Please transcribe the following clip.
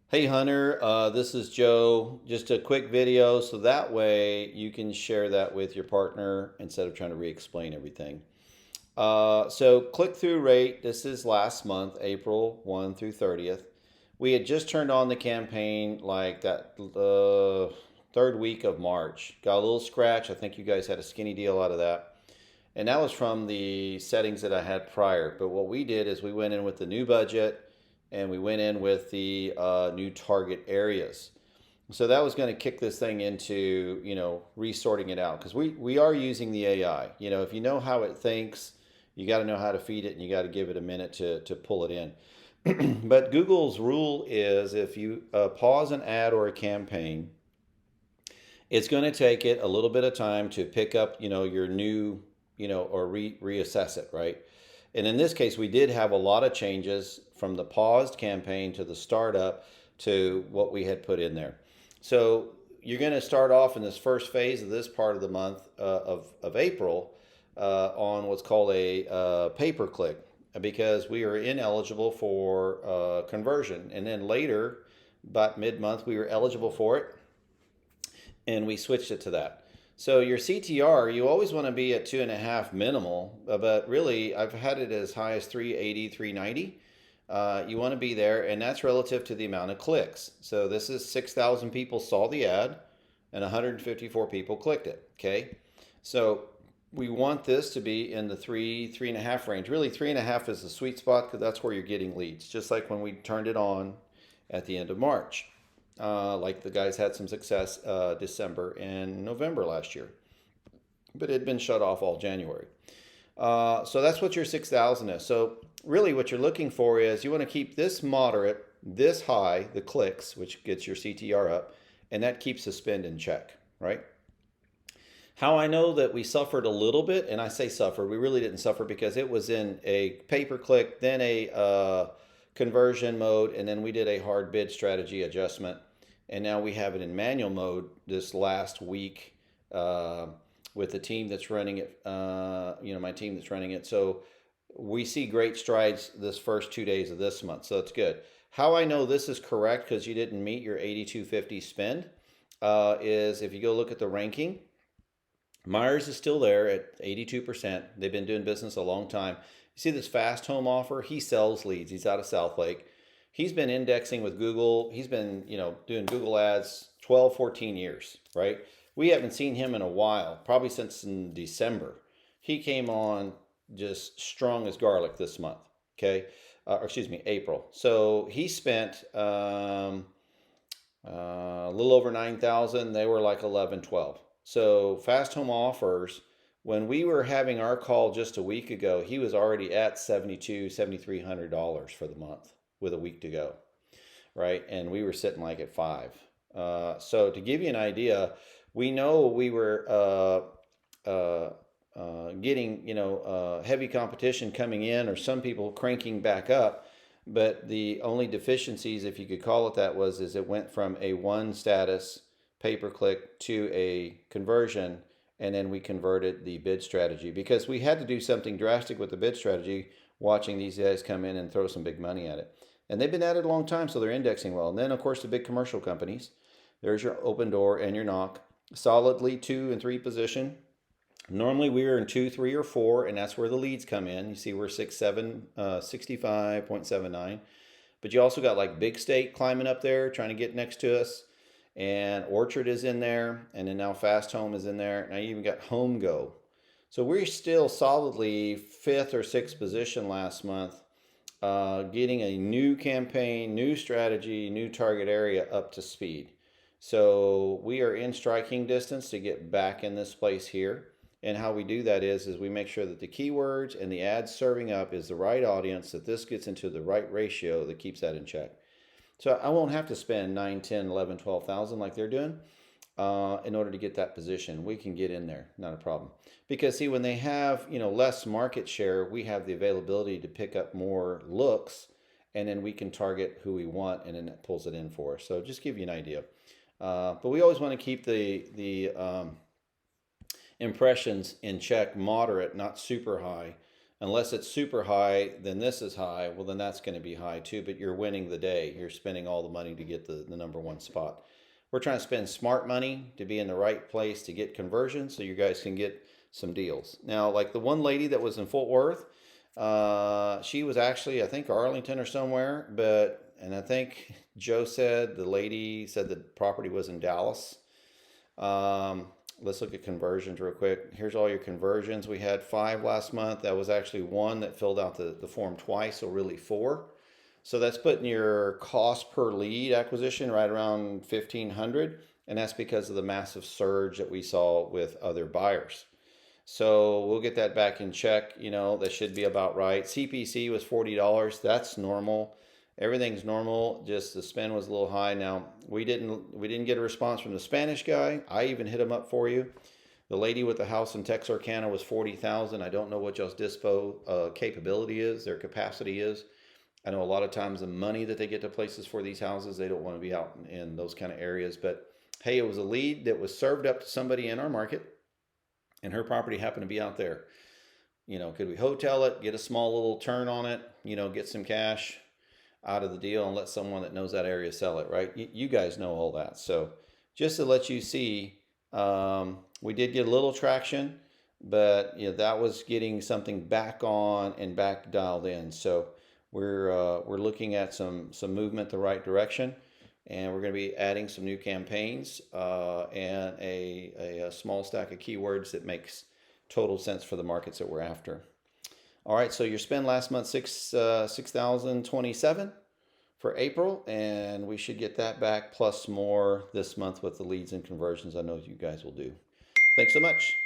Hey Hunter, this is Joe. Just a quick video so that way you can share that with your partner instead of trying to re-explain everything. So click-through rate, this is last month, April 1 through 30th. We had just turned on the campaign like that third week of March. Got a little scratch. I think you guys had a skinny deal out of that. And that was from the settings that I had prior. But what we did is we went in with the new budget and we went in with the new target areas. So that was going to kick this thing into, resorting it out because we are using the AI. If you know how it thinks, you got to know how to feed it and you got to give it a minute to pull it in. But Google's rule is if you pause an ad or a campaign, it's going to take it a little bit of time to pick up, your new, or reassess it, right? And in this case, we did have a lot of changes from the paused campaign to the startup to what we had put in there. So you're going to start off in this first phase of this part of the month of April on what's called a pay-per-click because we are ineligible for conversion. And then later, about mid-month, we were eligible for it and we switched it to that. So your CTR, you always want to be at 2.5 minimal, but really I've had it as high as 380, 390. You want to be there, and that's relative to the amount of clicks. So this is 6,000 people saw the ad, and 154 people clicked it. Okay, so we want this to be in the 3.5 range. Really, 3.5 is the sweet spot because that's where you're getting leads. Just like when we turned it on at the end of March. Like the guys had some success December and November last year, but it had been shut off all January. So that's what your 6,000 is. So really what you're looking for is you want to keep this moderate, this high, the clicks, which gets your CTR up, and that keeps the spend in check, right? How I know that we suffered a little bit, and I say suffered, we really didn't suffer because it was in a pay-per-click, then a conversion mode, and then we did a hard bid strategy adjustment. And now we have it in manual mode this last week with the team that's running it, my team that's running it. So we see great strides this first 2 days of this month. So that's good. How I know this is correct because you didn't meet your 8250 spend is if you go look at the ranking, Myers is still there at 82%. They've been doing business a long time. You see this fast home offer? He sells leads. He's out of Southlake. He's been indexing with Google. He's been, doing Google ads 12, 14 years, right? We haven't seen him in a while, probably since in December. He came on just strong as garlic this month, okay? April. So he spent a little over 9,000. They were like 11, 12. So fast home offers, when we were having our call just a week ago, he was already at $7,200, $7,300 for the month with a week to go, right? And we were sitting like at five. So to give you an idea, we know we were getting heavy competition coming in, or some people cranking back up. But the only deficiencies, if you could call it that, is it went from a one status pay-per-click to a conversion, and then we converted the bid strategy because we had to do something drastic with the bid strategy, watching these guys come in and throw some big money at it. And they've been at it a long time, so they're indexing well. And then, of course, the big commercial companies, there's your open door and your knock, solidly 2 and 3 position. Normally we are in 2, 3, or 4, and that's where the leads come in. You see we're 65.79. But you also got like Big State climbing up there, trying to get next to us. And Orchard is in there, and then now Fast Home is in there. Now you even got Home Go. So we're still solidly 5th or 6th position last month, getting a new campaign, new strategy, new target area up to speed. So we are in striking distance to get back in this place here. And how we do that is we make sure that the keywords and the ads serving up is the right audience, that this gets into the right ratio that keeps that in check. So I won't have to spend 9, 10, 11, 12,000 like they're doing in order to get that position. We can get in there, not a problem. Because see, when they have less market share, we have the availability to pick up more looks, and then we can target who we want, and then it pulls it in for us. So just give you an idea. But we always want to keep the impressions in check, moderate, not super high, Unless it's super high, then this is high. Well, then that's going to be high too, but you're winning the day. You're spending all the money to get the number one spot. We're trying to spend smart money to be in the right place to get conversions so you guys can get some deals. Now, like the one lady that was in Fort Worth, she was actually, I think, Arlington or somewhere, and I think Joe said the lady said the property was in Dallas. Let's look at conversions real quick. Here's all your conversions. We had 5 last month. That was actually one that filled out the form twice, so really 4. So that's putting your cost per lead acquisition right around 1,500, and that's because of the massive surge that we saw with other buyers. So we'll get that back in check. You know, that should be about right. CPC was $40. That's normal. Everything's normal. Just the spend was a little high. Now we didn't get a response from the Spanish guy. I even hit him up for you. The lady with the house in Texarkana was 40,000. I don't know what y'all's dispo capability is, their capacity is. I know a lot of times the money that they get to places for these houses, they don't want to be out in those kind of areas. But hey, it was a lead that was served up to somebody in our market, and her property happened to be out there. You know, could we hotel it, get a small little turn on it, you know, get some cash out of the deal and let someone that knows that area sell it, right? You guys know all that. So just to let you see, we did get a little traction, but you know, that was getting something back on and back dialed in. So we're looking at some movement the right direction, and we're going to be adding some new campaigns and a small stack of keywords that makes total sense for the markets that we're after. All right, so your spend last month, 6,027 for April, and we should get that back plus more this month with the leads and conversions I know you guys will do. Thanks so much.